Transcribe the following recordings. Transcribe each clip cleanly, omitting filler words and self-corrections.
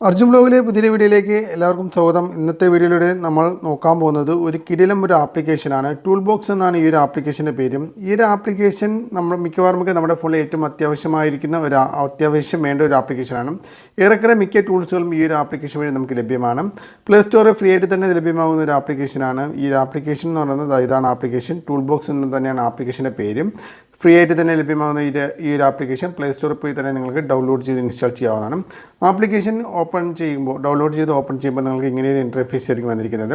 അർജുൻ ബ്ലോഗിലെ പുതിയ വീഡിയോയിലേക്ക് എല്ലാവർക്കും സ്വാഗതം. ഇന്നത്തെ വീഡിയോയിലൂടെ നമ്മൾ നോക്കാൻ പോകുന്നത് ഒരു കിടിലം ഒരു ആപ്ലിക്കേഷനാണ്. ടൂൾ ബോക്സ് എന്നാണ് ഈ ഒരു ആപ്ലിക്കേഷൻ്റെ പേരും. ഈ ഒരു ആപ്ലിക്കേഷൻ മിക്കവാറും നമ്മുടെ ഫോണിൽ ഏറ്റവും അത്യാവശ്യം വേണ്ട ഒരു ആപ്ലിക്കേഷനാണ്. ഏറെക്കുറെ മിക്ക ടൂൾസുകളും ഈ ഒരു ആപ്ലിക്കേഷൻ വഴി നമുക്ക് ലഭ്യമാണ്. പ്ലേ സ്റ്റോറിൽ ഫ്രീ ആയിട്ട് തന്നെ ലഭ്യമാകുന്ന ഒരു ആപ്ലിക്കേഷനാണ്. ഈ ഒരു ആപ്ലിക്കേഷൻ എന്ന് പറയുന്നത് ഇതാണ് ആപ്ലിക്കേഷൻ. ടൂൾ ബോക്സ് എന്ന് തന്നെയാണ് ആപ്ലിക്കേഷൻ്റെ പേരും. ഫ്രീ ആയിട്ട് തന്നെ ലഭ്യമാകുന്ന ഈ ഒരു ആപ്ലിക്കേഷൻ പ്ലേ സ്റ്റോറിൽ പോയി തന്നെ നിങ്ങൾക്ക് ഡൗൺലോഡ് ചെയ്ത് ഇൻസ്റ്റാൾ ചെയ്യാവുന്നതാണ്. ആപ്ലിക്കേഷൻ ഡൗൺലോഡ് ചെയ്ത് ഓപ്പൺ ചെയ്യുമ്പോൾ നിങ്ങൾക്ക് ഇങ്ങനെ ഒരു ഇൻ്റർഫേസ് ആയിരിക്കും വന്നിരിക്കുന്നത്.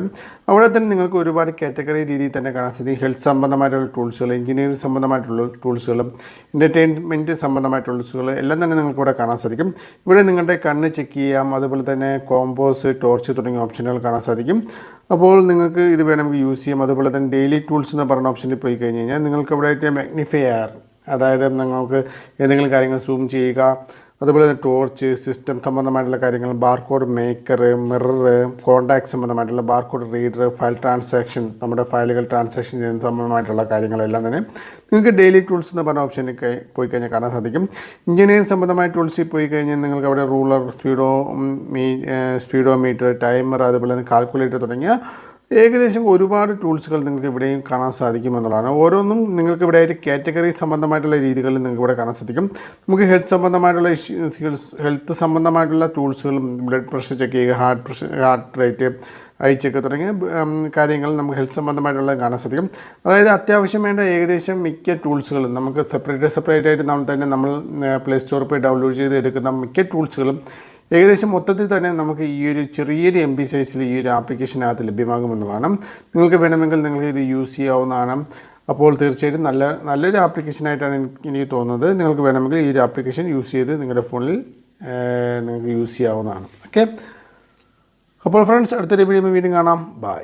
അവിടെ തന്നെ നിങ്ങൾക്ക് ഒരുപാട് കാറ്റഗറി രീതിയിൽ തന്നെ കാണാൻ സാധിക്കും. ഹെൽത്ത് സംബന്ധമായിട്ടുള്ള ടൂൾസുകൾ, എഞ്ചിനീയറിംഗ് സംബന്ധമായിട്ടുള്ള ടൂൾസുകളും എൻ്റർടൈൻമെൻറ്റ് സംബന്ധമായിട്ടുള്ള ടൂൾസുകൾ എല്ലാം തന്നെ നിങ്ങൾക്ക് ഇവിടെ കാണാൻ സാധിക്കും. ഇവിടെ നിങ്ങളുടെ കണ്ണ് ചെക്ക് ചെയ്യാം, അതുപോലെ തന്നെ കോമ്പോസ്, ടോർച്ച് തുടങ്ങിയ ഓപ്ഷനുകൾ കാണാൻ സാധിക്കും. അപ്പോൾ നിങ്ങൾക്ക് ഇത് വേണമെങ്കിൽ യൂസ് ചെയ്യാം. അതുപോലെ തന്നെ ഡെയിലി ടൂൾസ് എന്ന് പറഞ്ഞ ഓപ്ഷനിൽ പോയി കഴിഞ്ഞ് കഴിഞ്ഞാൽ നിങ്ങൾക്ക് ഇവിടെ ആയിട്ട് മാഗ്നിഫയർ, അതായത് നിങ്ങൾക്ക് എന്തെങ്കിലും കാര്യങ്ങൾ സൂം ചെയ്യുക, അതുപോലെ തന്നെ ടോർച്ച്, സിസ്റ്റം സംബന്ധമായിട്ടുള്ള കാര്യങ്ങൾ, ബാർകോഡ് മേക്കർ, മിറർ, കോൺടാക്ട് സംബന്ധമായിട്ടുള്ള ബാർകോഡ് റീഡർ, ഫയൽ ട്രാൻസാക്ഷൻ, നമ്മുടെ ഫയലുകൾ ട്രാൻസാക്ഷൻ ചെയ്യുന്ന സംബന്ധമായിട്ടുള്ള കാര്യങ്ങളെല്ലാം തന്നെ നിങ്ങൾക്ക് ഡെയിലി ടൂൾസ് എന്ന് പറഞ്ഞ ഓപ്ഷനിൽ പോയി കഴിഞ്ഞാൽ കാണാൻ സാധിക്കും. എഞ്ചിനീയറിംഗ് സംബന്ധമായ ടൂൾസിൽ പോയി കഴിഞ്ഞാൽ നിങ്ങൾക്ക് അവിടെ റൂളർ, സ്പീഡോമീറ്റർ, ടൈമർ, അതുപോലെ തന്നെ കാൽക്കുലേറ്റർ തുടങ്ങിയ ഏകദേശം ഒരുപാട് ടൂൾസുകൾ നിങ്ങൾക്ക് ഇവിടെയും കാണാൻ സാധിക്കുമെന്നുള്ളതാണ്. ഓരോന്നും നിങ്ങൾക്ക് ഇവിടെ ആയിട്ട് കാറ്റഗറി സംബന്ധമായിട്ടുള്ള രീതികളിൽ നിങ്ങൾക്ക് ഇവിടെ കാണാൻ സാധിക്കും. നമുക്ക് ഹെൽത്ത് സംബന്ധമായിട്ടുള്ള ടൂൾസുകളും, ബ്ലഡ് പ്രഷർ ചെക്ക് ചെയ്യുക, ഹാർട്ട് റേറ്റ്, ഐ ചെക്ക് തുടങ്ങിയ കാര്യങ്ങൾ നമുക്ക് ഹെൽത്ത് സംബന്ധമായിട്ടുള്ള കാണാൻ സാധിക്കും. അതായത് അത്യാവശ്യം വേണ്ട ഏകദേശം മിക്ക ടൂൾസുകളും നമുക്ക് സെപ്പറേറ്റ് ആയിട്ട് നമ്മൾ പ്ലേ സ്റ്റോറിൽ പോയി ഡൗൺലോഡ് ചെയ്ത് എടുക്കുന്ന മിക്ക ടൂൾസുകളും ഏകദേശം മൊത്തത്തിൽ തന്നെ നമുക്ക് ഈ ഒരു ചെറിയൊരു MB സൈസിൽ ഈ ഒരു ആപ്ലിക്കേഷനകത്ത് ലഭ്യമാകുമെന്നുള്ളതാണ്. നിങ്ങൾക്ക് വേണമെങ്കിൽ നിങ്ങൾക്ക് ഇത് യൂസ് ചെയ്യാവുന്നതാണ്. അപ്പോൾ തീർച്ചയായിട്ടും നല്ലൊരു ആപ്ലിക്കേഷനായിട്ടാണ് എനിക്ക് തോന്നുന്നത്. നിങ്ങൾക്ക് വേണമെങ്കിൽ ഈ ഒരു ആപ്ലിക്കേഷൻ യൂസ് ചെയ്ത് നിങ്ങളുടെ ഫോണിൽ നിങ്ങൾക്ക് യൂസ് ചെയ്യാവുന്നതാണ്. ഓക്കെ, അപ്പോൾ ഫ്രണ്ട്സ്, അടുത്തൊരു വീഡിയോ കാണാം. ബൈ.